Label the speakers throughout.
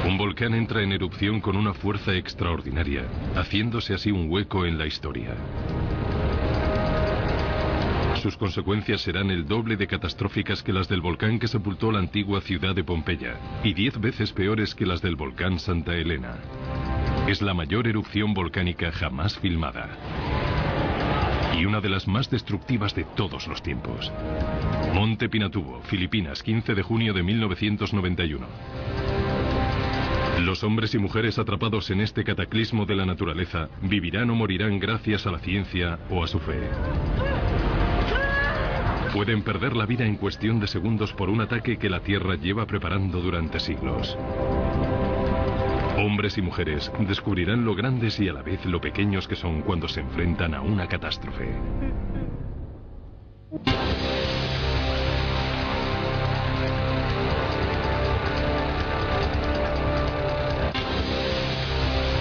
Speaker 1: Un volcán entra en erupción con una fuerza extraordinaria, haciéndose así un hueco en la historia. Sus consecuencias serán el doble de catastróficas que las del volcán que sepultó la antigua ciudad de Pompeya, y 10 veces peores que las del volcán Santa Elena. Es la mayor erupción volcánica jamás filmada. Y una de las más destructivas de todos los tiempos. Monte Pinatubo, Filipinas, 15 de junio de 1991. Los hombres y mujeres atrapados en este cataclismo de la naturaleza vivirán o morirán gracias a la ciencia o a su fe. Pueden perder la vida en cuestión de segundos por un ataque que la Tierra lleva preparando durante siglos. Hombres y mujeres descubrirán lo grandes y a la vez lo pequeños que son cuando se enfrentan a una catástrofe.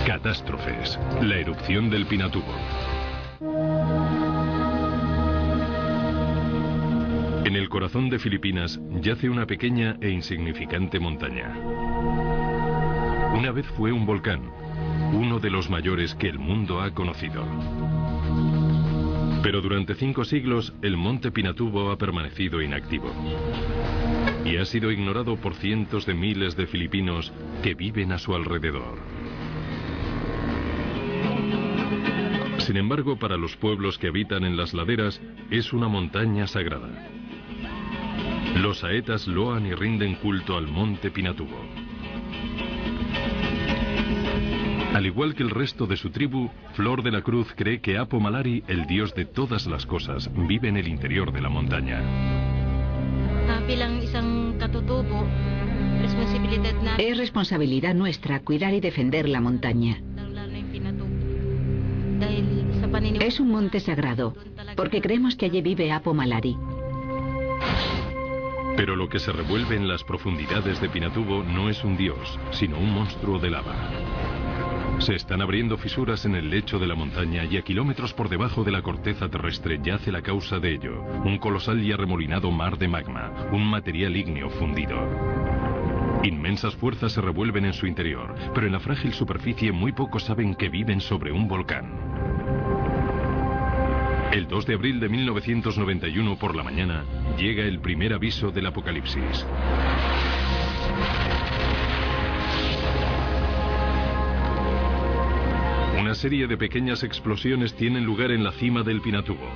Speaker 1: Catástrofes. La erupción del Pinatubo. En el corazón de Filipinas yace una pequeña e insignificante montaña. Una vez fue un volcán, uno de los mayores que el mundo ha conocido. Pero durante 5 siglos el monte Pinatubo ha permanecido inactivo. Y ha sido ignorado por cientos de miles de filipinos que viven a su alrededor. Sin embargo, para los pueblos que habitan en las laderas, es una montaña sagrada. Los saetas loan y rinden culto al monte Pinatubo. Al igual que el resto de su tribu, Flor de la Cruz cree que Apo Malari, el dios de todas las cosas, vive en el interior de la montaña.
Speaker 2: Es responsabilidad nuestra cuidar y defender la montaña. Es un monte sagrado, porque creemos que allí vive Apo Malari.
Speaker 1: Pero lo que se revuelve en las profundidades de Pinatubo no es un dios, sino un monstruo de lava. Se están abriendo fisuras en el lecho de la montaña y a kilómetros por debajo de la corteza terrestre yace la causa de ello, un colosal y arremolinado mar de magma, un material ígneo fundido. Inmensas fuerzas se revuelven en su interior, pero en la frágil superficie muy pocos saben que viven sobre un volcán. El 2 de abril de 1991 por la mañana llega el primer aviso del apocalipsis. Una serie de pequeñas explosiones tienen lugar en la cima del Pinatubo.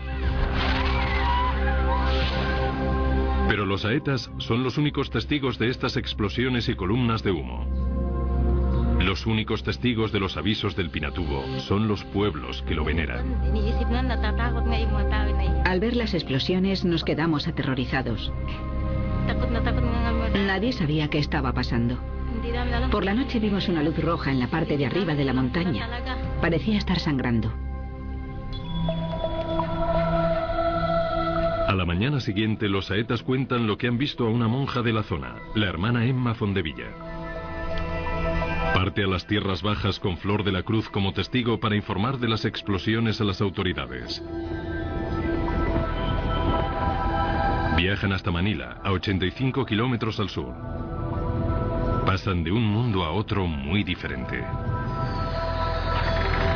Speaker 1: Pero los saetas son los únicos testigos de estas explosiones y columnas de humo. Los únicos testigos de los avisos del Pinatubo son los pueblos que lo veneran.
Speaker 2: Al ver las explosiones nos quedamos aterrorizados. Nadie sabía qué estaba pasando. Por la noche vimos una luz roja en la parte de arriba de la montaña. Parecía estar sangrando.
Speaker 1: A la mañana siguiente los saetas cuentan lo que han visto a una monja de la zona, la hermana Emma Fondevilla. Parte a las tierras bajas con Flor de la Cruz como testigo para informar de las explosiones a las autoridades. Viajan hasta Manila, a 85 kilómetros al sur. Pasan de un mundo a otro muy diferente.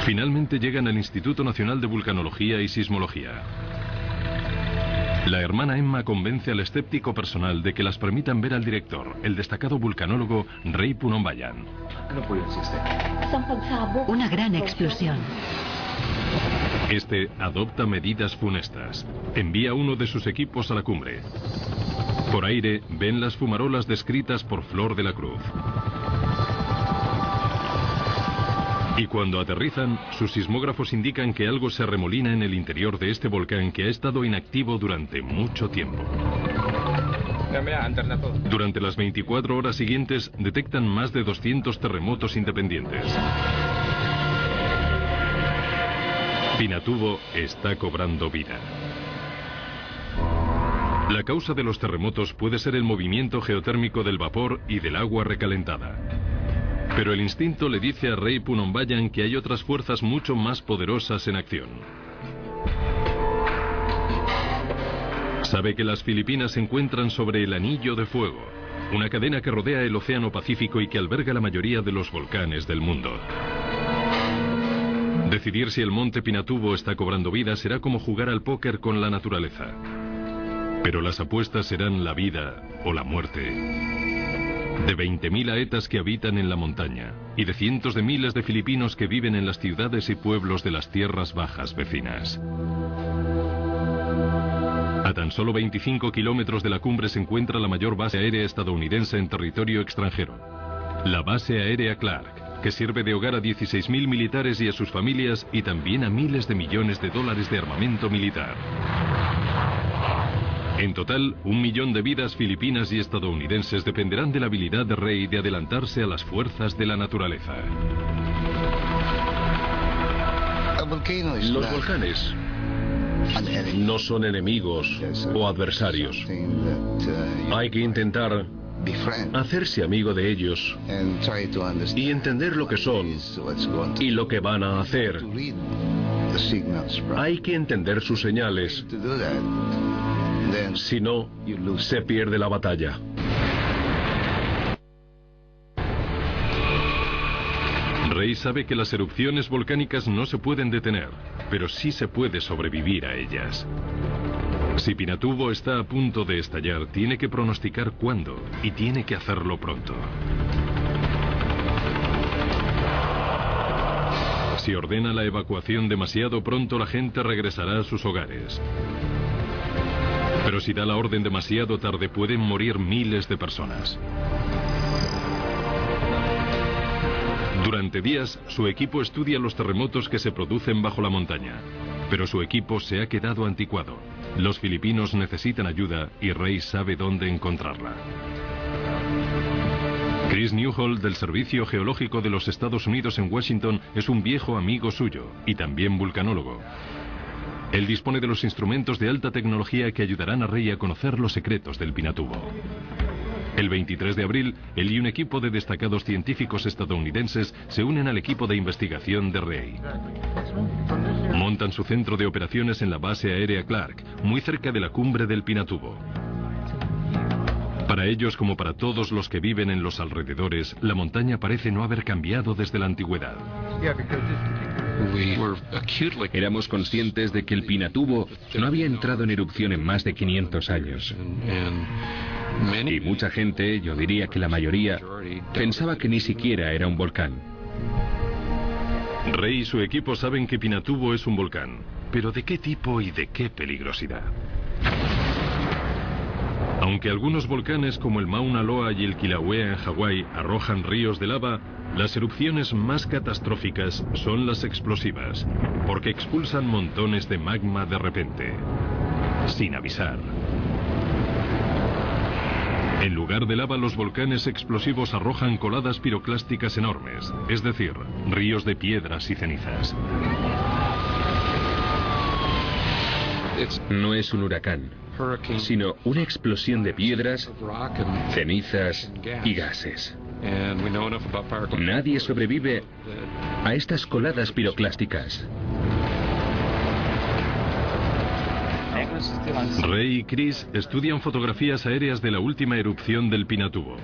Speaker 1: Finalmente llegan al Instituto Nacional de Vulcanología y Sismología. La hermana Emma convence al escéptico personal de que las permitan ver al director, el destacado vulcanólogo Ray Punonbayan.
Speaker 3: Una gran explosión.
Speaker 1: Este adopta medidas funestas. Envía uno de sus equipos a la cumbre. Por aire ven las fumarolas descritas por Flor de la Cruz. Y cuando aterrizan, sus sismógrafos indican que algo se arremolina en el interior de este volcán que ha estado inactivo durante mucho tiempo. Durante las 24 horas siguientes detectan más de 200 terremotos independientes. Pinatubo está cobrando vida. La causa de los terremotos puede ser el movimiento geotérmico del vapor y del agua recalentada. Pero el instinto le dice a Ray Punonbayan que hay otras fuerzas mucho más poderosas en acción. Sabe que las Filipinas se encuentran sobre el anillo de fuego, una cadena que rodea el Océano Pacífico y que alberga la mayoría de los volcanes del mundo. Decidir si el monte Pinatubo está cobrando vida será como jugar al póker con la naturaleza. Pero las apuestas serán la vida o la muerte de 20.000 aetas que habitan en la montaña y de cientos de miles de filipinos que viven en las ciudades y pueblos de las tierras bajas vecinas. A tan solo 25 kilómetros de la cumbre se encuentra la mayor base aérea estadounidense en territorio extranjero, la Base Aérea Clark, que sirve de hogar a 16.000 militares y a sus familias y también a miles de millones de dólares de armamento militar. En total, 1 millón de vidas filipinas y estadounidenses dependerán de la habilidad de Rey de adelantarse a las fuerzas de la naturaleza.
Speaker 4: Los volcanes no son enemigos o adversarios. Hay que intentar hacerse amigo de ellos y entender lo que son y lo que van a hacer. Hay que entender sus señales. Si no, se pierde la batalla.
Speaker 1: Rey sabe que las erupciones volcánicas no se pueden detener, pero sí se puede sobrevivir a ellas. Si Pinatubo está a punto de estallar, tiene que pronosticar cuándo y tiene que hacerlo pronto. Si ordena la evacuación demasiado pronto, la gente regresará a sus hogares. Pero si da la orden demasiado tarde, pueden morir miles de personas. Durante días, su equipo estudia los terremotos que se producen bajo la montaña. Pero su equipo se ha quedado anticuado. Los filipinos necesitan ayuda y Rey sabe dónde encontrarla. Chris Newhall, del Servicio Geológico de los Estados Unidos en Washington, es un viejo amigo suyo y también vulcanólogo. Él dispone de los instrumentos de alta tecnología que ayudarán a Rey a conocer los secretos del Pinatubo. El 23 de abril, él y un equipo de destacados científicos estadounidenses se unen al equipo de investigación de Rey. Montan su centro de operaciones en la Base Aérea Clark, muy cerca de la cumbre del Pinatubo. Para ellos, como para todos los que viven en los alrededores, la montaña parece no haber cambiado desde la antigüedad.
Speaker 5: Éramos conscientes de que el Pinatubo no había entrado en erupción en más de 500 años. Y mucha gente, yo diría que la mayoría, pensaba que ni siquiera era un volcán.
Speaker 1: Rey y su equipo saben que Pinatubo es un volcán, pero ¿de qué tipo y de qué peligrosidad? Aunque algunos volcanes como el Mauna Loa y el Kilauea en Hawái arrojan ríos de lava, las erupciones más catastróficas son las explosivas, porque expulsan montones de magma de repente, sin avisar. En lugar de lava, los volcanes explosivos arrojan coladas piroclásticas enormes, es decir, ríos de piedras y cenizas.
Speaker 5: No es un huracán, sino una explosión de piedras, cenizas y gases. Nadie sobrevive a estas coladas piroclásticas.
Speaker 1: Rey y Chris estudian fotografías aéreas de la última erupción del Pinatubo.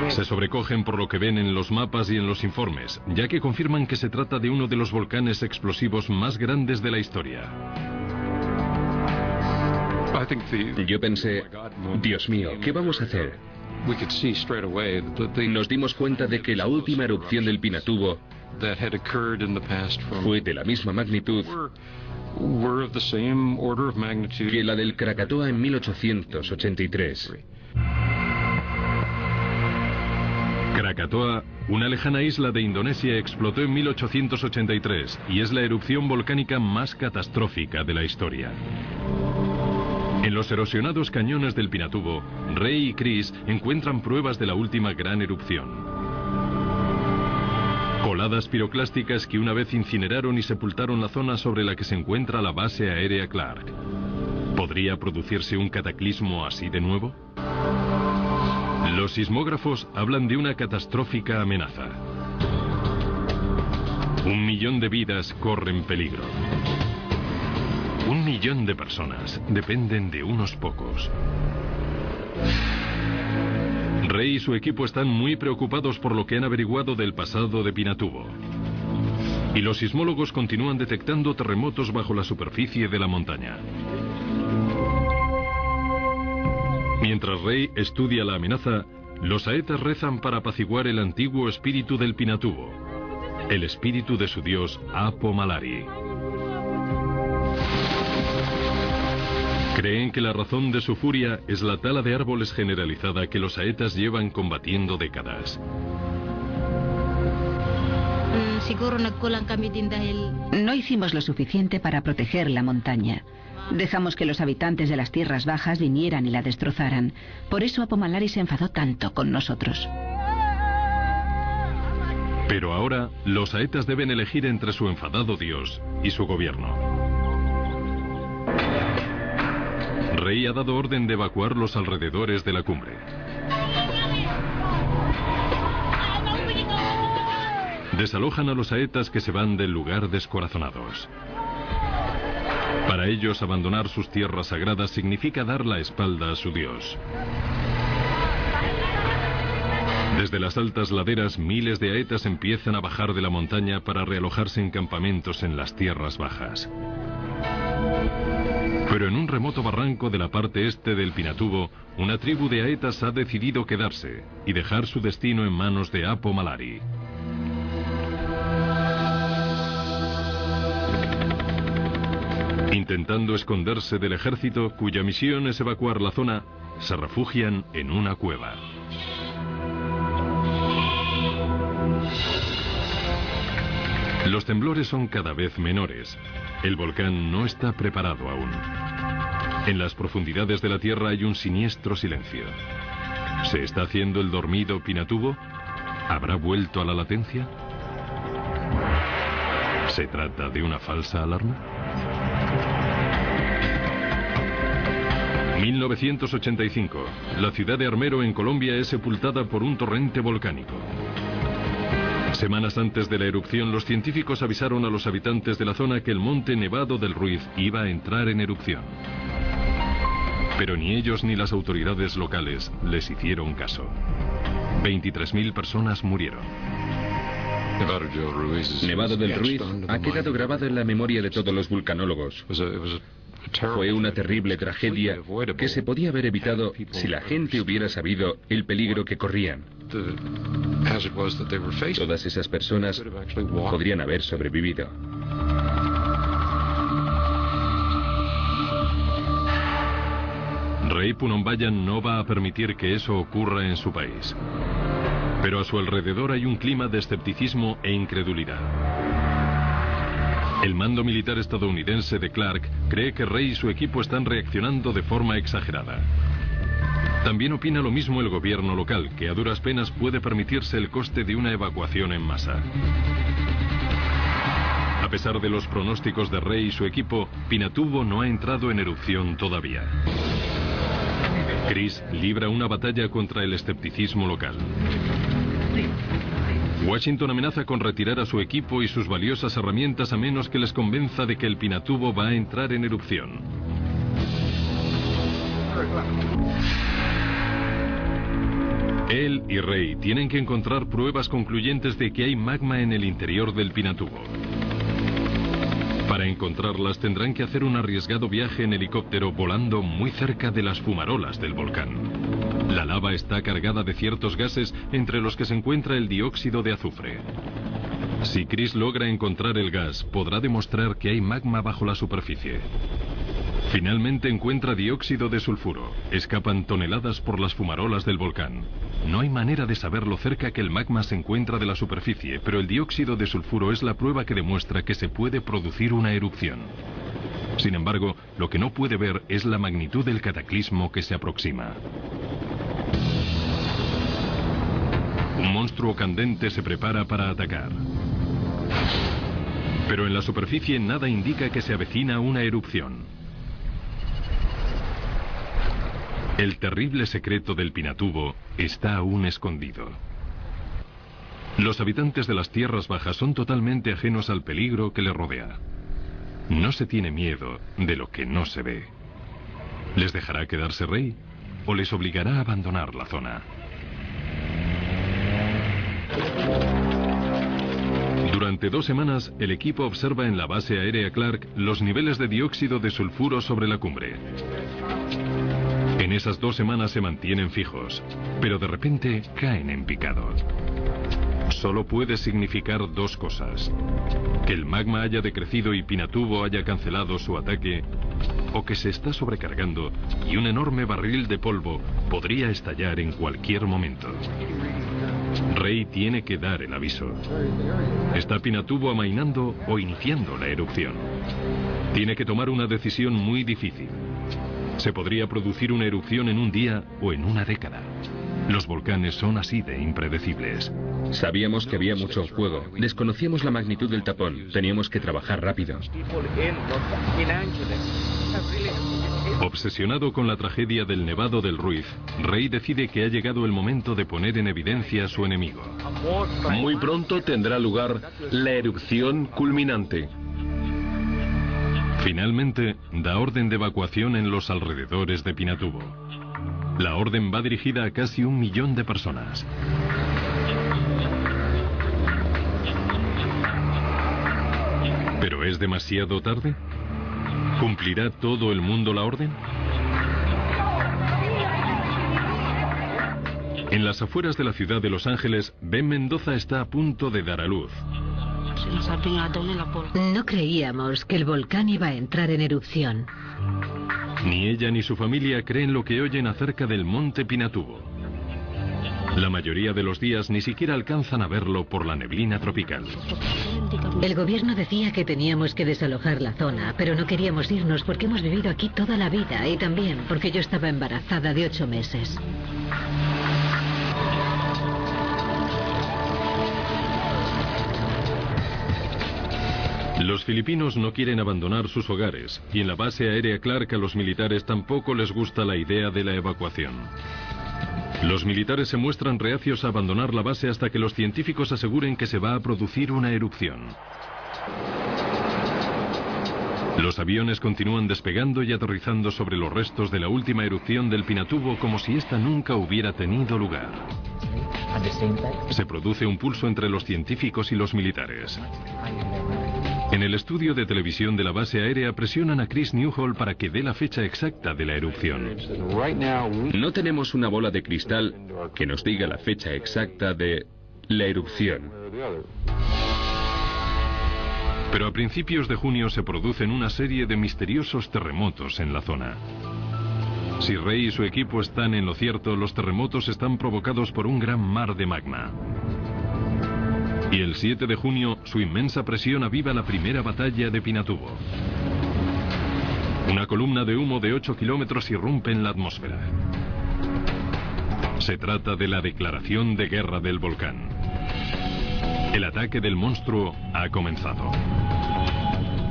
Speaker 1: Se sobrecogen por lo que ven en los mapas y en los informes, ya que confirman que se trata de uno de los volcanes explosivos más grandes de la historia.
Speaker 5: Yo pensé, Dios mío, ¿qué vamos a hacer? Nos dimos cuenta de que la última erupción del Pinatubo fue de la misma magnitud que la del Krakatoa en 1883.
Speaker 1: Krakatoa, una lejana isla de Indonesia, explotó en 1883 y es la erupción volcánica más catastrófica de la historia. En los erosionados cañones del Pinatubo, Rey y Chris encuentran pruebas de la última gran erupción. Coladas piroclásticas que una vez incineraron y sepultaron la zona sobre la que se encuentra la Base Aérea Clark. ¿Podría producirse un cataclismo así de nuevo? Los sismógrafos hablan de una catastrófica amenaza. 1 millón de vidas corren peligro. 1 millón de personas dependen de unos pocos. Rey y su equipo están muy preocupados por lo que han averiguado del pasado de Pinatubo. Y los sismólogos continúan detectando terremotos bajo la superficie de la montaña. Mientras Rey estudia la amenaza, los saetas rezan para apaciguar el antiguo espíritu del Pinatubo, el espíritu de su dios Apo Malari. Creen que la razón de su furia es la tala de árboles generalizada que los saetas llevan combatiendo décadas.
Speaker 2: No hicimos lo suficiente para proteger la montaña. Dejamos que los habitantes de las tierras bajas vinieran y la destrozaran. Por eso Apo Malari se enfadó tanto con nosotros.
Speaker 1: Pero ahora, los saetas deben elegir entre su enfadado dios y su gobierno. Rey ha dado orden de evacuar los alrededores de la cumbre. Desalojan a los saetas que se van del lugar descorazonados. Para ellos, abandonar sus tierras sagradas significa dar la espalda a su dios. Desde las altas laderas, miles de aetas empiezan a bajar de la montaña para realojarse en campamentos en las tierras bajas. Pero en un remoto barranco de la parte este del Pinatubo, una tribu de aetas ha decidido quedarse y dejar su destino en manos de Apo Malari. Intentando esconderse del ejército, cuya misión es evacuar la zona, se refugian en una cueva. Los temblores son cada vez menores. El volcán no está preparado aún. En las profundidades de la Tierra hay un siniestro silencio. ¿Se está haciendo el dormido Pinatubo? ¿Habrá vuelto a la latencia? ¿Se trata de una falsa alarma? 1985. La ciudad de Armero, en Colombia, es sepultada por un torrente volcánico. Semanas antes de la erupción, los científicos avisaron a los habitantes de la zona que el monte Nevado del Ruiz iba a entrar en erupción. Pero ni ellos ni las autoridades locales les hicieron caso. 23.000 personas murieron.
Speaker 5: Nevado del Ruiz ha quedado grabado en la memoria de todos los vulcanólogos. Fue una terrible tragedia que se podía haber evitado si la gente hubiera sabido el peligro que corrían. Todas esas personas podrían haber sobrevivido.
Speaker 1: Rey Punombayan no va a permitir que eso ocurra en su país. Pero a su alrededor hay un clima de escepticismo e incredulidad. El mando militar estadounidense de Clark cree que Rey y su equipo están reaccionando de forma exagerada. También opina lo mismo el gobierno local, que a duras penas puede permitirse el coste de una evacuación en masa. A pesar de los pronósticos de Rey y su equipo, Pinatubo no ha entrado en erupción todavía. Chris libra una batalla contra el escepticismo local. Washington amenaza con retirar a su equipo y sus valiosas herramientas a menos que les convenza de que el Pinatubo va a entrar en erupción. Él y Rey tienen que encontrar pruebas concluyentes de que hay magma en el interior del Pinatubo. Para encontrarlas tendrán que hacer un arriesgado viaje en helicóptero volando muy cerca de las fumarolas del volcán. La lava está cargada de ciertos gases, entre los que se encuentra el dióxido de azufre. Si Chris logra encontrar el gas, podrá demostrar que hay magma bajo la superficie. Finalmente encuentra dióxido de sulfuro. Escapan toneladas por las fumarolas del volcán. No hay manera de saber lo cerca que el magma se encuentra de la superficie, pero el dióxido de sulfuro es la prueba que demuestra que se puede producir una erupción. Sin embargo, lo que no puede ver es la magnitud del cataclismo que se aproxima. Un monstruo candente se prepara para atacar. Pero en la superficie nada indica que se avecina una erupción. El terrible secreto del Pinatubo está aún escondido. Los habitantes de las tierras bajas son totalmente ajenos al peligro que les rodea. No se tiene miedo de lo que no se ve. ¿Les dejará quedarse Rey o les obligará a abandonar la zona? Durante 2 semanas, el equipo observa en la base aérea Clark los niveles de dióxido de sulfuro sobre la cumbre. En esas 2 semanas se mantienen fijos, pero de repente caen en picado. Solo puede significar 2 cosas: que el magma haya decrecido y Pinatubo haya cancelado su ataque, o que se está sobrecargando y un enorme barril de polvo podría estallar en cualquier momento. Ray tiene que dar el aviso. ¿Está Pinatubo amainando o iniciando la erupción? Tiene que tomar una decisión muy difícil. Se podría producir una erupción en un día o en una década. Los volcanes son así de impredecibles.
Speaker 5: Sabíamos que había mucho fuego. Desconocíamos la magnitud del tapón. Teníamos que trabajar rápido.
Speaker 1: Obsesionado con la tragedia del Nevado del Ruiz, Ray decide que ha llegado el momento de poner en evidencia a su enemigo.
Speaker 4: Muy pronto tendrá lugar la erupción culminante.
Speaker 1: Finalmente, da orden de evacuación en los alrededores de Pinatubo. La orden va dirigida a casi 1 millón de personas. ¿Pero es demasiado tarde? ¿Cumplirá todo el mundo la orden? En las afueras de la ciudad de Los Ángeles, Ben Mendoza está a punto de dar a luz.
Speaker 3: No creíamos que el volcán iba a entrar en erupción.
Speaker 1: Ni ella ni su familia creen lo que oyen acerca del monte Pinatubo. La mayoría de los días ni siquiera alcanzan a verlo por la neblina tropical.
Speaker 3: El gobierno decía que teníamos que desalojar la zona, pero no queríamos irnos porque hemos vivido aquí toda la vida y también porque yo estaba embarazada de 8 meses.
Speaker 1: Los filipinos no quieren abandonar sus hogares y en la base aérea Clark a los militares tampoco les gusta la idea de la evacuación. Los militares se muestran reacios a abandonar la base hasta que los científicos aseguren que se va a producir una erupción. Los aviones continúan despegando y aterrizando sobre los restos de la última erupción del Pinatubo como si esta nunca hubiera tenido lugar. Se produce un pulso entre los científicos y los militares. En el estudio de televisión de la base aérea presionan a Chris Newhall para que dé la fecha exacta de la erupción.
Speaker 5: No tenemos una bola de cristal que nos diga la fecha exacta de la erupción.
Speaker 1: Pero a principios de junio se producen una serie de misteriosos terremotos en la zona. Si Ray y su equipo están en lo cierto, los terremotos están provocados por un gran mar de magma. Y el 7 de junio, su inmensa presión aviva la primera batalla de Pinatubo. Una columna de humo de 8 kilómetros irrumpe en la atmósfera. Se trata de la declaración de guerra del volcán. El ataque del monstruo ha comenzado.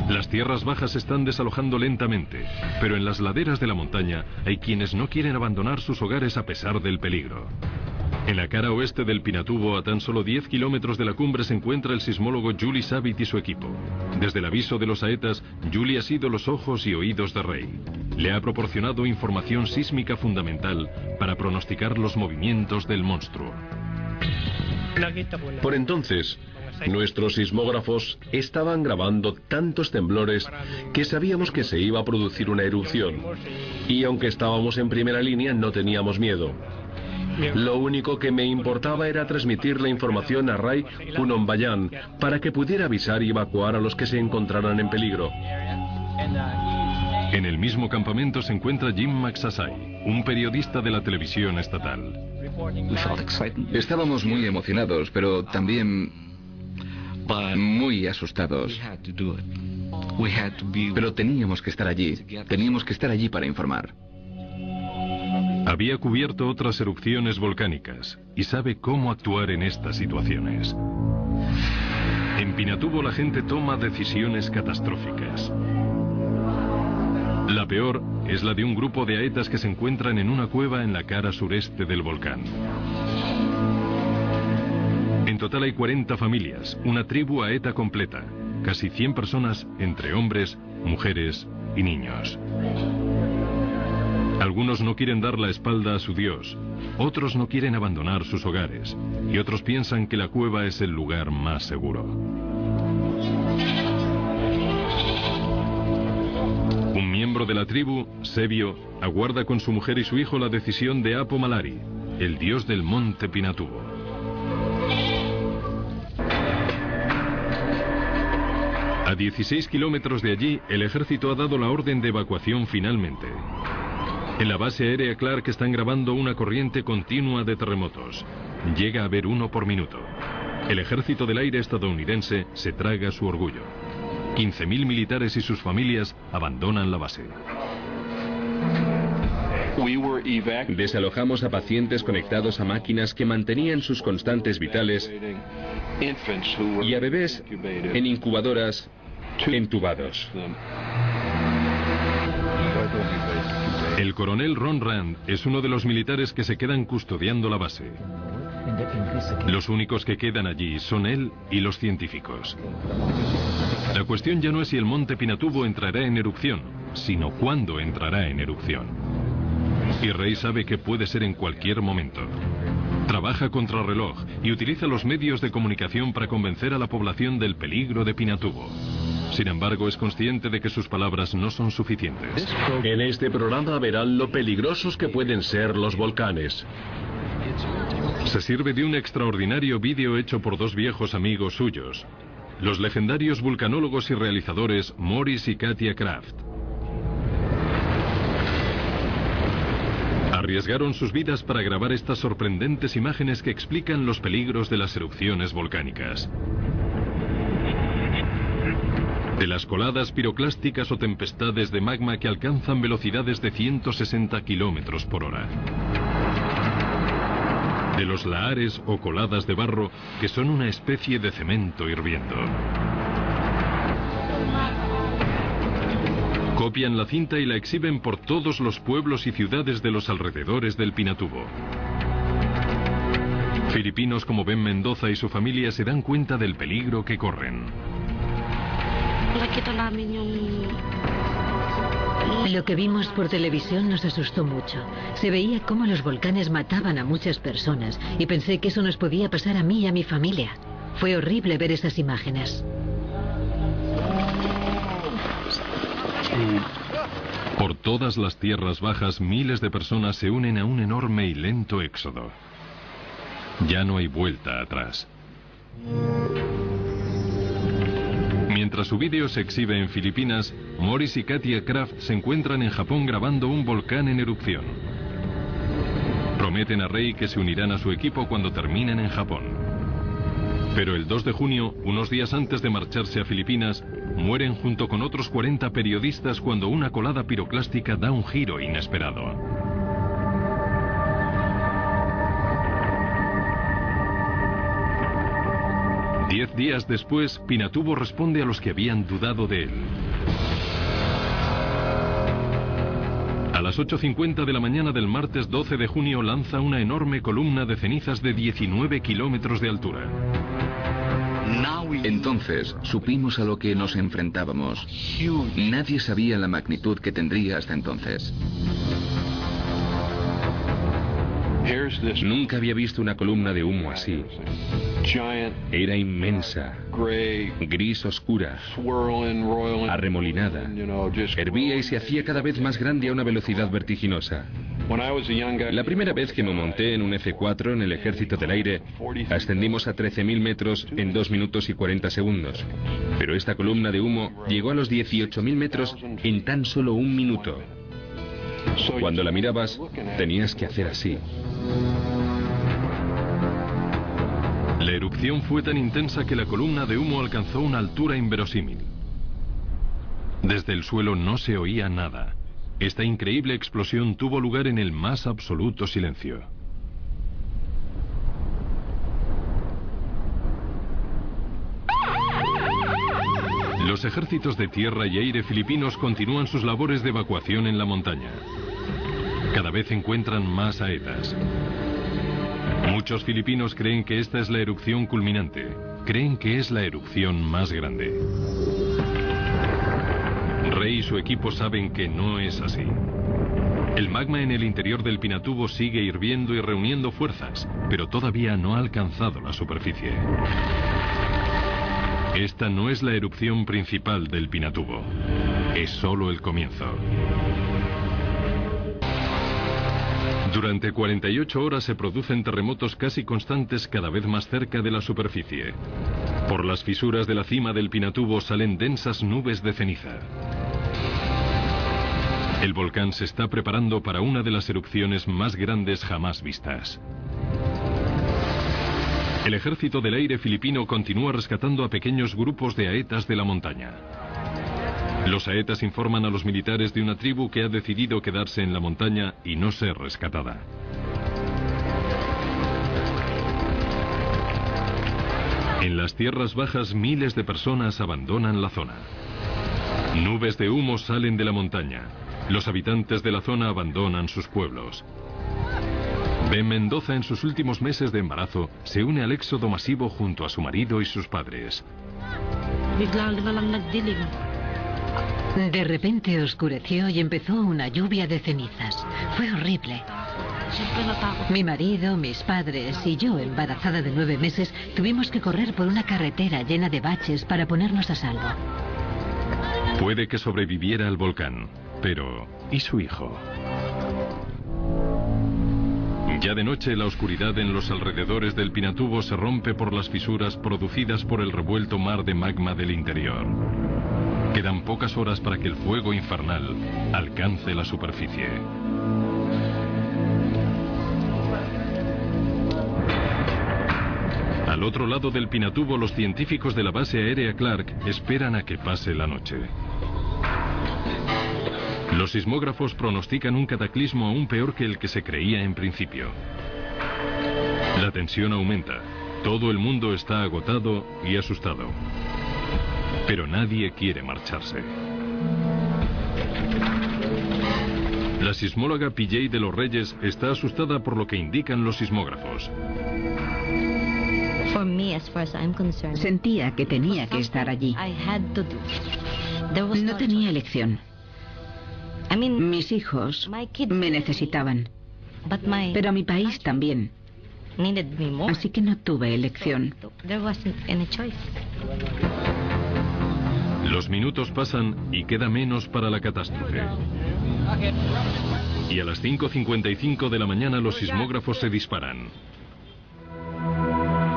Speaker 1: Las tierras bajas se están desalojando lentamente, pero en las laderas de la montaña hay quienes no quieren abandonar sus hogares a pesar del peligro. En la cara oeste del Pinatubo, a tan solo 10 kilómetros de la cumbre, se encuentra el sismólogo Julie Savit y su equipo. Desde el aviso de los Aetas, Julie ha sido los ojos y oídos de Ray. Le ha proporcionado información sísmica fundamental para pronosticar los movimientos del monstruo.
Speaker 4: Por entonces, nuestros sismógrafos estaban grabando tantos temblores que sabíamos que se iba a producir una erupción. Y aunque estábamos en primera línea, no teníamos miedo. Lo único que me importaba era transmitir la información a Ray Punonbayan para que pudiera avisar y evacuar a los que se encontraran en peligro.
Speaker 1: En el mismo campamento se encuentra Jim Magsaysay, un periodista de la televisión estatal.
Speaker 6: Estábamos muy emocionados, pero también muy asustados. Pero teníamos que estar allí para informar.
Speaker 1: Había cubierto otras erupciones volcánicas y sabe cómo actuar en estas situaciones. En Pinatubo la gente toma decisiones catastróficas. La peor es la de un grupo de aetas que se encuentran en una cueva en la cara sureste del volcán. En total hay 40 familias, una tribu aeta completa, casi 100 personas entre hombres, mujeres y niños. Algunos no quieren dar la espalda a su Dios, otros no quieren abandonar sus hogares, y otros piensan que la cueva es el lugar más seguro. Un miembro de la tribu, Sebio, aguarda con su mujer y su hijo la decisión de Apo Malari, el dios del monte Pinatubo. A 16 kilómetros de allí, el ejército ha dado la orden de evacuación finalmente. En la base aérea Clark están grabando una corriente continua de terremotos. Llega a haber uno por minuto. El ejército del aire estadounidense se traga su orgullo. 15.000 militares y sus familias abandonan la base.
Speaker 5: Desalojamos a pacientes conectados a máquinas que mantenían sus constantes vitales y a bebés en incubadoras entubados.
Speaker 1: El coronel Ron Rand es uno de los militares que se quedan custodiando la base. Los únicos que quedan allí son él y los científicos. La cuestión ya no es si el monte Pinatubo entrará en erupción, sino cuándo entrará en erupción. Y Ray sabe que puede ser en cualquier momento. Trabaja contrarreloj y utiliza los medios de comunicación para convencer a la población del peligro de Pinatubo. Sin embargo, es consciente de que sus palabras no son suficientes.
Speaker 4: En este programa verán lo peligrosos que pueden ser los volcanes.
Speaker 1: Se sirve de un extraordinario vídeo hecho por dos viejos amigos suyos, los legendarios vulcanólogos y realizadores Morris y Katia Kraft. Arriesgaron sus vidas para grabar estas sorprendentes imágenes que explican los peligros de las erupciones volcánicas. De las coladas piroclásticas o tempestades de magma que alcanzan velocidades de 160 kilómetros por hora. De los lahares o coladas de barro que son una especie de cemento hirviendo. Copian la cinta y la exhiben por todos los pueblos y ciudades de los alrededores del Pinatubo. Filipinos como Ben Mendoza y su familia se dan cuenta del peligro que corren.
Speaker 3: Lo que vimos por televisión nos asustó mucho. Se veía cómo los volcanes mataban a muchas personas y pensé que eso nos podía pasar a mí y a mi familia. Fue horrible ver esas imágenes.
Speaker 1: Por todas las tierras bajas, miles de personas se unen a un enorme y lento éxodo. Ya no hay vuelta atrás. Mientras su vídeo se exhibe en Filipinas, Morris y Katia Kraft se encuentran en Japón grabando un volcán en erupción. Prometen a Ray que se unirán a su equipo cuando terminen en Japón. Pero el 2 de junio, unos días antes de marcharse a Filipinas, mueren junto con otros 40 periodistas cuando una colada piroclástica da un giro inesperado. Diez días después, Pinatubo responde a los que habían dudado de él. A las 8:50 de la mañana del martes 12 de junio lanza una enorme columna de cenizas de 19 kilómetros de altura.
Speaker 6: Entonces supimos a lo que nos enfrentábamos. Nadie sabía la magnitud que tendría hasta entonces.
Speaker 5: Nunca había visto una columna de humo así. Era inmensa, gris oscura, arremolinada. Hervía y se hacía cada vez más grande a una velocidad vertiginosa. La primera vez que me monté en un F-4 en el Ejército del Aire, ascendimos a 13.000 metros en 2 minutos y 40 segundos. Pero esta columna de humo llegó a los 18.000 metros en tan solo 1 minuto. Cuando la mirabas, tenías que hacer así.
Speaker 1: La erupción fue tan intensa que la columna de humo alcanzó una altura inverosímil. Desde el suelo no se oía nada. Esta increíble explosión tuvo lugar en el más absoluto silencio. Los ejércitos de tierra y aire filipinos continúan sus labores de evacuación en la montaña. Cada vez encuentran más saetas. Muchos filipinos creen que esta es la erupción culminante. Creen que es la erupción más grande. Ray y su equipo saben que no es así. El magma en el interior del Pinatubo sigue hirviendo y reuniendo fuerzas, pero todavía no ha alcanzado la superficie. Esta no es la erupción principal del Pinatubo. Es solo el comienzo. Durante 48 horas se producen terremotos casi constantes cada vez más cerca de la superficie. Por las fisuras de la cima del Pinatubo salen densas nubes de ceniza. El volcán se está preparando para una de las erupciones más grandes jamás vistas. El ejército del aire filipino continúa rescatando a pequeños grupos de aetas de la montaña. Los aetas informan a los militares de una tribu que ha decidido quedarse en la montaña y no ser rescatada. En las tierras bajas, miles de personas abandonan la zona. Nubes de humo salen de la montaña. Los habitantes de la zona abandonan sus pueblos. Ben Mendoza, en sus últimos meses de embarazo, se une al éxodo masivo junto a su marido y sus padres.
Speaker 3: De repente oscureció y empezó una lluvia de cenizas. Fue horrible. Mi marido, mis padres y yo, embarazada de 9 meses, tuvimos que correr por una carretera llena de baches para ponernos a salvo.
Speaker 1: Puede que sobreviviera al volcán, pero ¿y su hijo? Ya de noche, la oscuridad en los alrededores del Pinatubo se rompe por las fisuras producidas por el revuelto mar de magma del interior. Quedan pocas horas para que el fuego infernal alcance la superficie. Al otro lado del Pinatubo, los científicos de la base aérea Clark esperan a que pase la noche. Los sismógrafos pronostican un cataclismo aún peor que el que se creía en principio. La tensión aumenta. Todo el mundo está agotado y asustado. Pero nadie quiere marcharse. La sismóloga PJ de los Reyes está asustada por lo que indican los sismógrafos.
Speaker 2: Sentía que tenía que estar allí. No tenía elección. Mis hijos me necesitaban, pero mi país también. Así que no tuve elección.
Speaker 1: Los minutos pasan y queda menos para la catástrofe. Y a las 5:55 de la mañana los sismógrafos se disparan.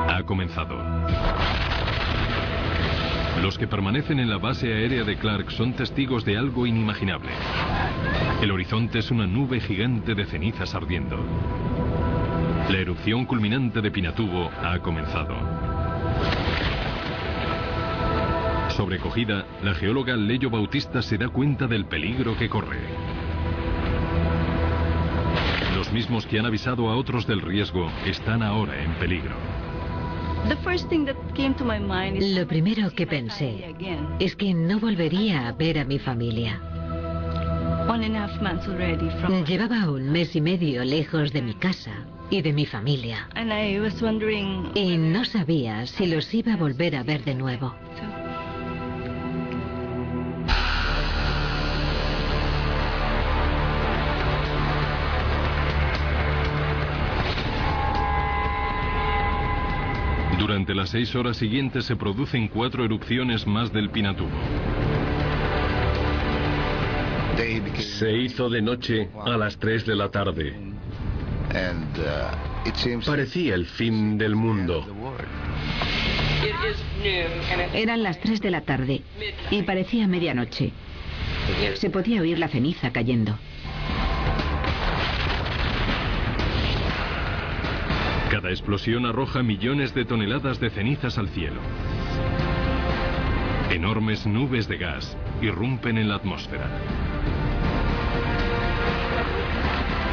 Speaker 1: Ha comenzado. Los que permanecen en la base aérea de Clark son testigos de algo inimaginable. El horizonte es una nube gigante de cenizas ardiendo. La erupción culminante de Pinatubo ha comenzado. Sobrecogida, la geóloga Leyo Bautista se da cuenta del peligro que corre. Los mismos que han avisado a otros del riesgo están ahora en peligro.
Speaker 3: Lo primero que pensé es que no volvería a ver a mi familia. Llevaba 1 mes y medio lejos de mi casa y de mi familia. Y no sabía si los iba a volver a ver de nuevo.
Speaker 1: Durante las 6 horas siguientes se producen 4 erupciones más del Pinatubo.
Speaker 4: Se hizo de noche a las 3 de la tarde. Parecía el fin del mundo.
Speaker 2: Eran las 3 de la tarde y parecía medianoche. Se podía oír la ceniza cayendo.
Speaker 1: Cada explosión arroja millones de toneladas de cenizas al cielo. Enormes nubes de gas irrumpen en la atmósfera.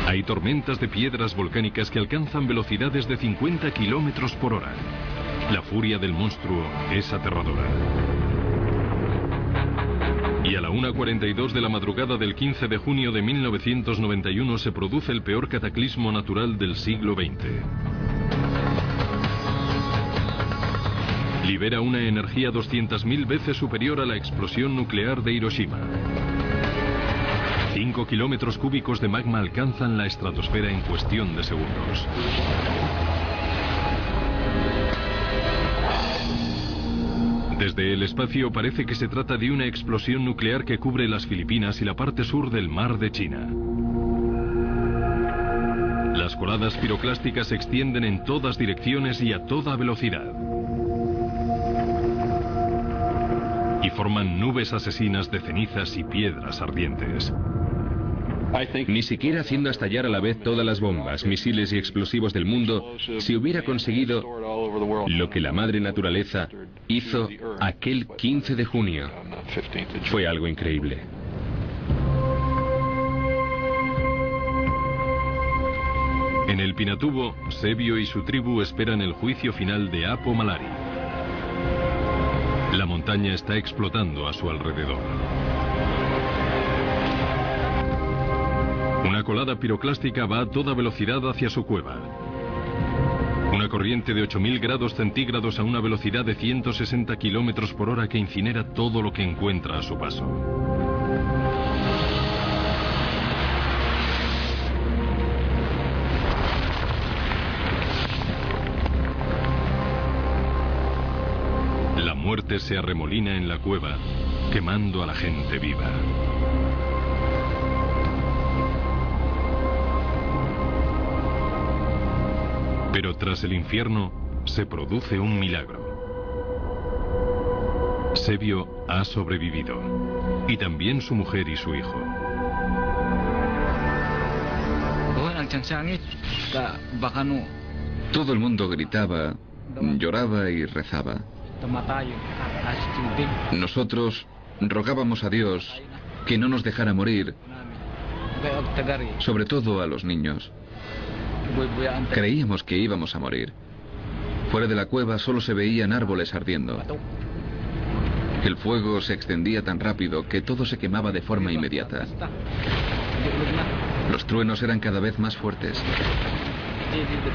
Speaker 1: Hay tormentas de piedras volcánicas que alcanzan velocidades de 50 kilómetros por hora. La furia del monstruo es aterradora. Y a la 1:42 de la madrugada del 15 de junio de 1991 se produce el peor cataclismo natural del siglo XX. Libera una energía 200.000 veces superior a la explosión nuclear de Hiroshima. 5 kilómetros cúbicos de magma alcanzan la estratosfera en cuestión de segundos. Desde el espacio parece que se trata de una explosión nuclear que cubre las Filipinas y la parte sur del mar de China. Las coladas piroclásticas se extienden en todas direcciones y a toda velocidad. Y forman nubes asesinas de cenizas y piedras ardientes.
Speaker 5: Ni siquiera haciendo estallar a la vez todas las bombas, misiles y explosivos del mundo, se hubiera conseguido lo que la madre naturaleza hizo aquel 15 de junio. Fue algo increíble.
Speaker 1: En el Pinatubo, Sebio y su tribu esperan el juicio final de Apo Malari. La montaña está explotando a su alrededor. Una colada piroclástica va a toda velocidad hacia su cueva. Una corriente de 8000 grados centígrados a una velocidad de 160 kilómetros por hora que incinera todo lo que encuentra a su paso. La muerte se arremolina en la cueva, quemando a la gente viva. Pero tras el infierno se produce un milagro. Sebio ha sobrevivido, y también su mujer y su hijo.
Speaker 6: Todo el mundo gritaba, lloraba y rezaba. Nosotros rogábamos a Dios que no nos dejara morir, sobre todo a los niños. Creíamos que íbamos a morir. Fuera de la cueva solo se veían árboles ardiendo. El fuego se extendía tan rápido que todo se quemaba de forma inmediata. Los truenos eran cada vez más fuertes.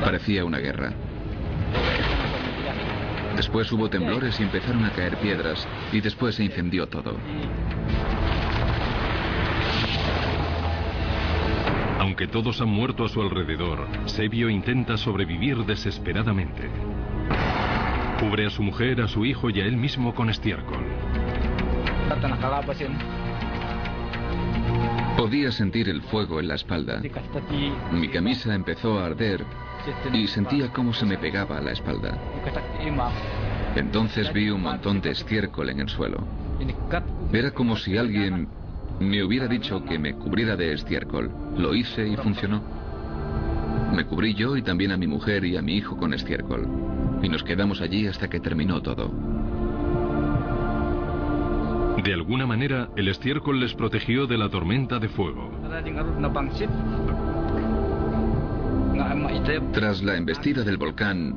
Speaker 6: Parecía una guerra. Después hubo temblores y empezaron a caer piedras, y después se incendió todo.
Speaker 1: Aunque todos han muerto a su alrededor, Sebio intenta sobrevivir desesperadamente. Cubre a su mujer, a su hijo y a él mismo con estiércol.
Speaker 6: Podía sentir el fuego en la espalda. Mi camisa empezó a arder y sentía cómo se me pegaba a la espalda. Entonces vi un montón de estiércol en el suelo. Era como si alguien me hubiera dicho que me cubriera de estiércol. Lo hice y funcionó. Me cubrí yo y también a mi mujer y a mi hijo con estiércol. Y nos quedamos allí hasta que terminó todo.
Speaker 1: De alguna manera, el estiércol les protegió de la tormenta de fuego.
Speaker 6: Tras la embestida del volcán,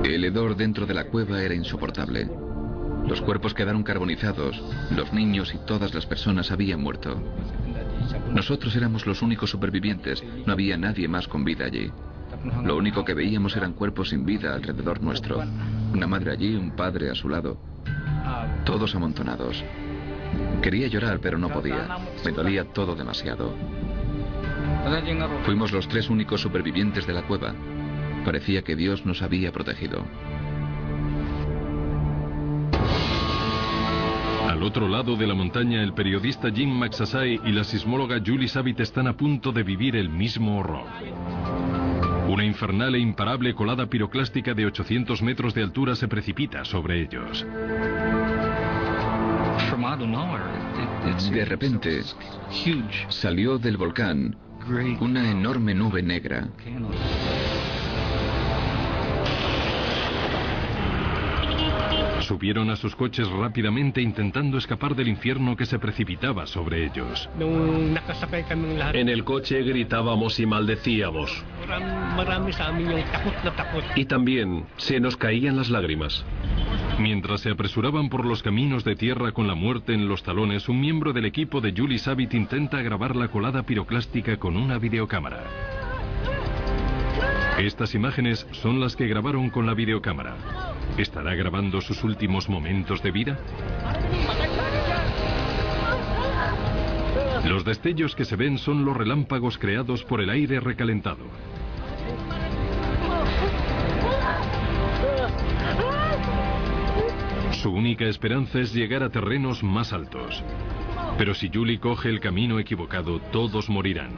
Speaker 6: el hedor dentro de la cueva era insoportable. Los cuerpos quedaron carbonizados, los niños y todas las personas habían muerto. Nosotros éramos los únicos supervivientes, no había nadie más con vida allí. Lo único que veíamos eran cuerpos sin vida alrededor nuestro. Una madre allí, un padre a su lado. Todos amontonados. Quería llorar, pero no podía. Me dolía todo demasiado. Fuimos los 3 únicos supervivientes de la cueva. Parecía que Dios nos había protegido.
Speaker 1: Al otro lado de la montaña, el periodista Jim Magsaysay y la sismóloga Julie Savit están a punto de vivir el mismo horror. Una infernal e imparable colada piroclástica de 800 metros de altura se precipita sobre ellos.
Speaker 6: De repente, salió del volcán una enorme nube negra.
Speaker 1: Subieron a sus coches rápidamente intentando escapar del infierno que se precipitaba sobre ellos.
Speaker 4: En el coche gritábamos y maldecíamos. Y también se nos caían las lágrimas.
Speaker 1: Mientras se apresuraban por los caminos de tierra con la muerte en los talones, un miembro del equipo de Julie Savit intenta grabar la colada piroclástica con una videocámara. Estas imágenes son las que grabaron con la videocámara. ¿Estará grabando sus últimos momentos de vida? Los destellos que se ven son los relámpagos creados por el aire recalentado. Su única esperanza es llegar a terrenos más altos. Pero si Julie coge el camino equivocado, todos morirán.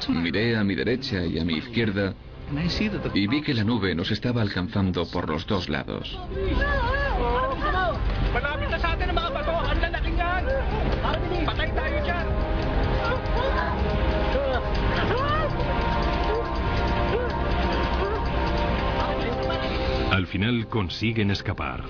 Speaker 6: Miré a mi derecha y a mi izquierda y vi que la nube nos estaba alcanzando por los dos lados.
Speaker 1: Al final consiguen escapar.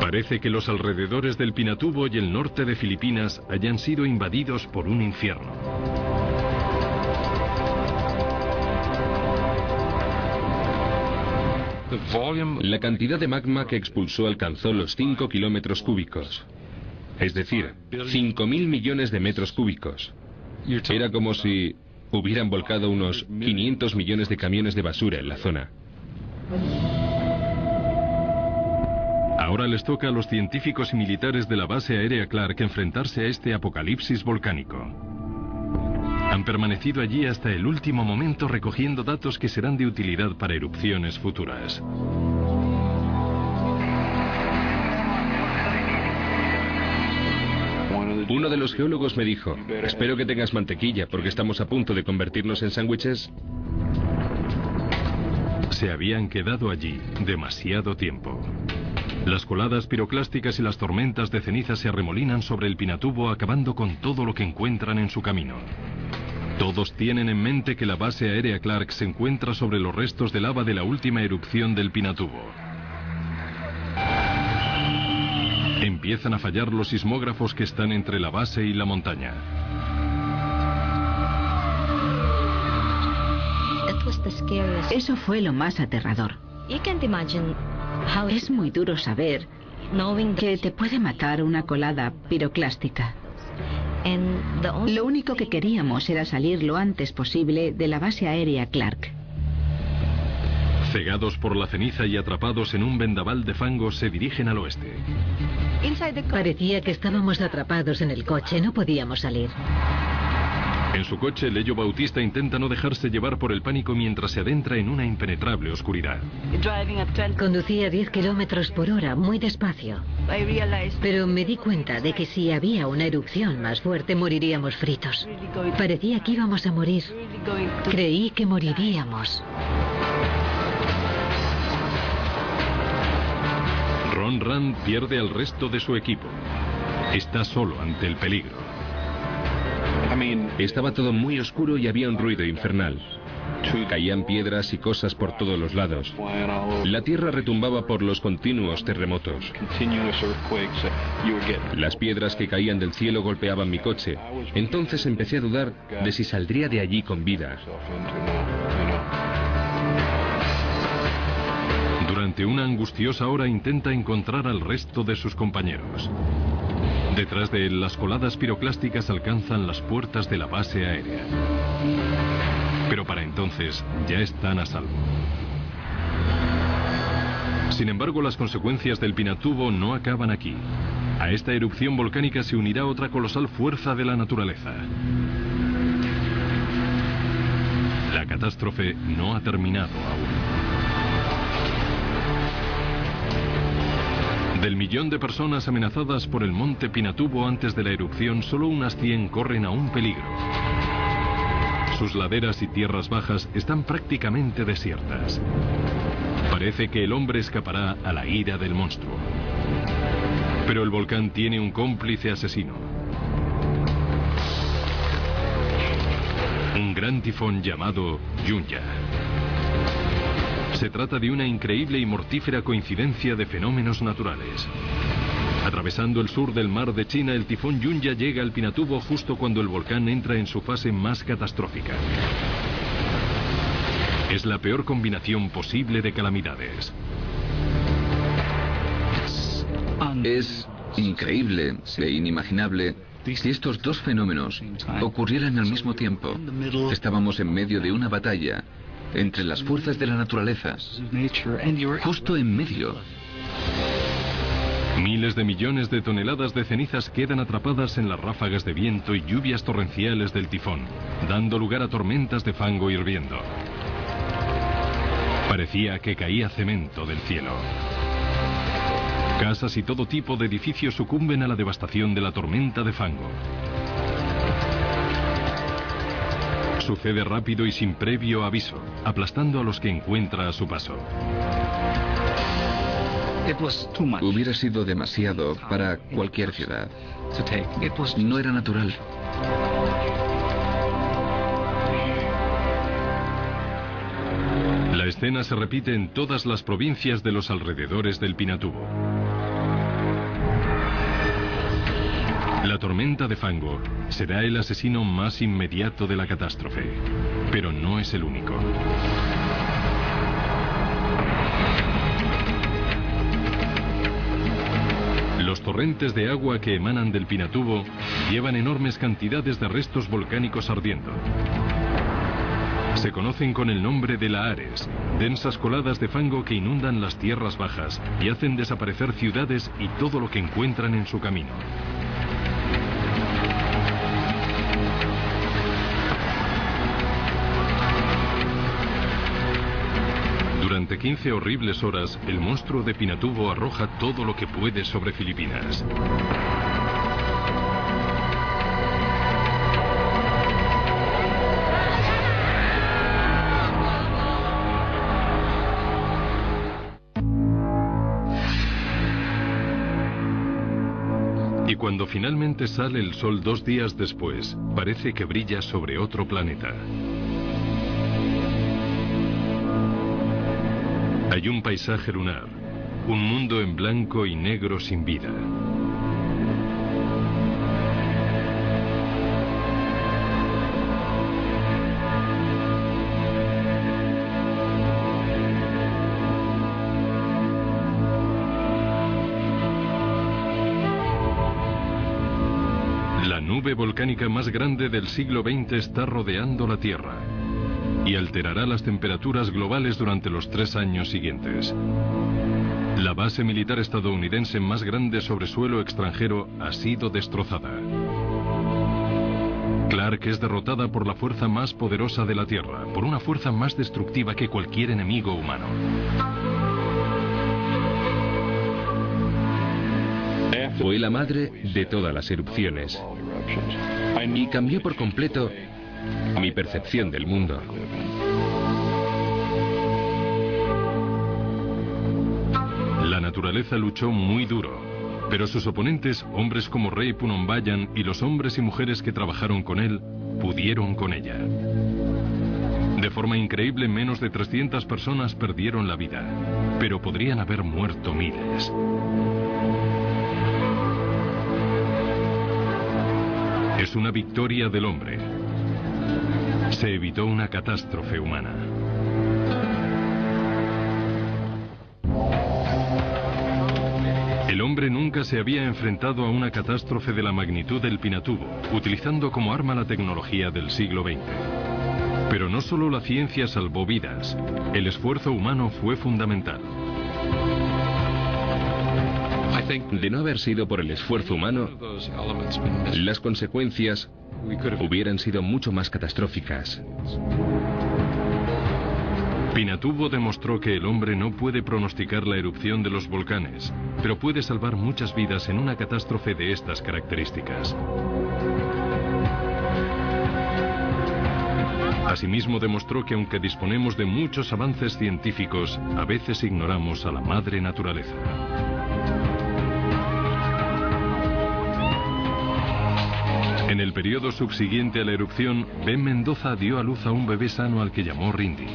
Speaker 1: Parece que los alrededores del Pinatubo y el norte de Filipinas hayan sido invadidos por un infierno.
Speaker 5: La cantidad de magma que expulsó alcanzó los 5 kilómetros cúbicos. Es decir, 5.000 millones de metros cúbicos. Era como si hubieran volcado unos 500 millones de camiones de basura en la zona.
Speaker 1: Ahora les toca a los científicos y militares de la base aérea Clark enfrentarse a este apocalipsis volcánico. Han permanecido allí hasta el último momento recogiendo datos que serán de utilidad para erupciones futuras.
Speaker 5: Uno de los geólogos me dijo: espero que tengas mantequilla porque estamos a punto de convertirnos en sándwiches.
Speaker 1: Se habían quedado allí demasiado tiempo. Las coladas piroclásticas y las tormentas de ceniza se arremolinan sobre el Pinatubo, acabando con todo lo que encuentran en su camino. Todos tienen en mente que la base aérea Clark se encuentra sobre los restos de lava de la última erupción del Pinatubo. Empiezan a fallar los sismógrafos que están entre la base y la montaña.
Speaker 2: Eso fue lo más aterrador. Es muy duro saber que te puede matar una colada piroclástica. Lo único que queríamos era salir lo antes posible de la base aérea Clark.
Speaker 1: Cegados por la ceniza y atrapados en un vendaval de fango, se dirigen al oeste.
Speaker 3: Parecía que estábamos atrapados en el coche, no podíamos salir.
Speaker 1: En su coche, Lello Bautista intenta no dejarse llevar por el pánico mientras se adentra en una impenetrable oscuridad.
Speaker 3: Conducía a 10 kilómetros por hora, muy despacio. Pero me di cuenta de que si había una erupción más fuerte, moriríamos fritos. Parecía que íbamos a morir. Creí que moriríamos.
Speaker 1: Ron Rand pierde al resto de su equipo. Está solo ante el peligro.
Speaker 5: Estaba todo muy oscuro y había un ruido infernal. Caían piedras y cosas por todos los lados. La tierra retumbaba por los continuos terremotos. Las piedras que caían del cielo golpeaban mi coche. Entonces empecé a dudar de si saldría de allí con vida.
Speaker 1: Durante una angustiosa hora intenta encontrar al resto de sus compañeros. Detrás de él, las coladas piroclásticas alcanzan las puertas de la base aérea. Pero para entonces ya están a salvo. Sin embargo, las consecuencias del Pinatubo no acaban aquí. A esta erupción volcánica se unirá otra colosal fuerza de la naturaleza. La catástrofe no ha terminado aún. Del millón de personas amenazadas por el monte Pinatubo antes de la erupción, solo unas 100 corren aún peligro. Sus laderas y tierras bajas están prácticamente desiertas. Parece que el hombre escapará a la ira del monstruo. Pero el volcán tiene un cómplice asesino. Un gran tifón llamado Yunya. Se trata de una increíble y mortífera coincidencia de fenómenos naturales. Atravesando el sur del mar de China, el tifón Yunya llega al Pinatubo justo cuando el volcán entra en su fase más catastrófica. Es la peor combinación posible de calamidades.
Speaker 6: Es increíble e inimaginable Si estos dos fenómenos ocurrieran al mismo tiempo, estábamos en medio de una batalla entre las fuerzas de la naturaleza, justo en medio.
Speaker 1: Miles de millones de toneladas de cenizas quedan atrapadas en las ráfagas de viento y lluvias torrenciales del tifón, dando lugar a tormentas de fango hirviendo. Parecía que caía cemento del cielo. Casas y todo tipo de edificios sucumben a la devastación de la tormenta de fango. Sucede rápido y sin previo aviso, aplastando a los que encuentra a su paso.
Speaker 6: Hubiera sido demasiado para cualquier ciudad. No era natural.
Speaker 1: La escena se repite en todas las provincias de los alrededores del Pinatubo. La tormenta de fango será el asesino más inmediato de la catástrofe, pero no es el único. Los torrentes de agua que emanan del Pinatubo llevan enormes cantidades de restos volcánicos ardiendo. Se conocen con el nombre de lahares, densas coladas de fango que inundan las tierras bajas y hacen desaparecer ciudades y todo lo que encuentran en su camino. Durante 15 horribles horas, el monstruo de Pinatubo arroja todo lo que puede sobre Filipinas. Y cuando finalmente sale el sol 2 días después, parece que brilla sobre otro planeta. Hay un paisaje lunar, un mundo en blanco y negro sin vida. La nube volcánica más grande del siglo XX está rodeando la Tierra y alterará las temperaturas globales durante los 3 años siguientes. La base militar estadounidense más grande sobre suelo extranjero ha sido destrozada. Clark es derrotada por la fuerza más poderosa de la Tierra, por una fuerza más destructiva que cualquier enemigo humano.
Speaker 5: Fue la madre de todas las erupciones y cambió por completo mi percepción del mundo.
Speaker 1: La naturaleza luchó muy duro, pero sus oponentes, hombres como Rey Punombayan y los hombres y mujeres que trabajaron con él, pudieron con ella. De forma increíble, menos de 300 personas perdieron la vida, pero podrían haber muerto miles. Es una victoria del hombre. Se evitó una catástrofe humana. El hombre nunca se había enfrentado a una catástrofe de la magnitud del Pinatubo, utilizando como arma la tecnología del siglo XX. Pero no solo la ciencia salvó vidas, el esfuerzo humano fue fundamental.
Speaker 5: De no haber sido por el esfuerzo humano, las consecuencias hubieran sido mucho más catastróficas.
Speaker 1: Pinatubo demostró que el hombre no puede pronosticar la erupción de los volcanes, pero puede salvar muchas vidas en una catástrofe de estas características. Asimismo demostró que aunque disponemos de muchos avances científicos, a veces ignoramos a la madre naturaleza. En el periodo subsiguiente a la erupción, Ben Mendoza dio a luz a un bebé sano al que llamó Rindy.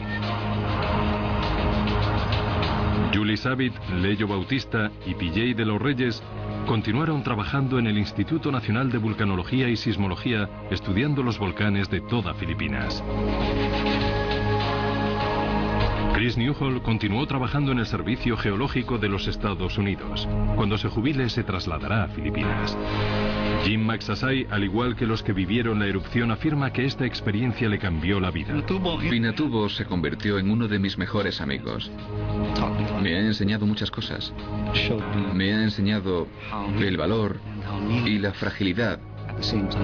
Speaker 1: Julie Savit, Leyo Bautista y PJ de los Reyes continuaron trabajando en el Instituto Nacional de Vulcanología y Sismología, estudiando los volcanes de toda Filipinas. Chase Newhall continuó trabajando en el Servicio Geológico de los Estados Unidos. Cuando se jubile se trasladará a Filipinas. Jim Magsaysay, al igual que los que vivieron la erupción, afirma que esta experiencia le cambió la vida.
Speaker 6: Pinatubo se convirtió en uno de mis mejores amigos. Me ha enseñado muchas cosas. Me ha enseñado el valor y la fragilidad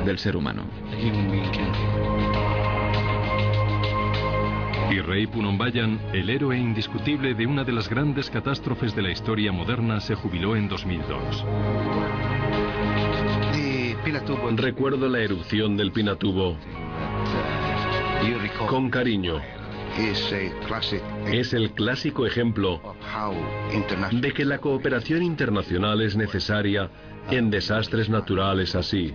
Speaker 6: del ser humano.
Speaker 1: Y Rey Punonbayan, el héroe indiscutible de una de las grandes catástrofes de la historia moderna, se jubiló en 2002.
Speaker 4: Recuerdo la erupción del Pinatubo con cariño. Es el clásico ejemplo de que la cooperación internacional es necesaria en desastres naturales así.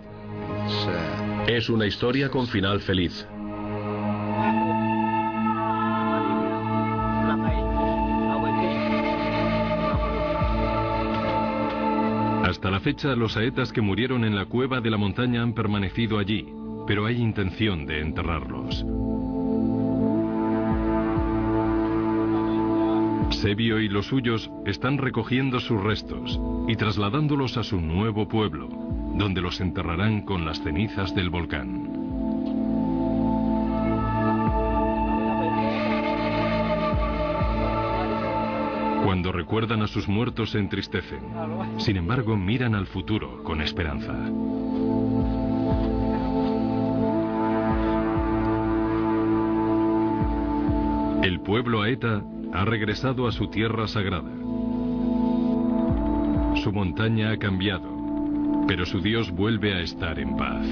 Speaker 4: Es una historia con final feliz.
Speaker 1: Hasta la fecha, los saetas que murieron en la cueva de la montaña han permanecido allí, pero hay intención de enterrarlos. Sebio y los suyos están recogiendo sus restos y trasladándolos a su nuevo pueblo, donde los enterrarán con las cenizas del volcán. Cuando recuerdan a sus muertos se entristecen. Sin embargo, miran al futuro con esperanza. El pueblo Aeta ha regresado a su tierra sagrada. Su montaña ha cambiado, pero su Dios vuelve a estar en paz.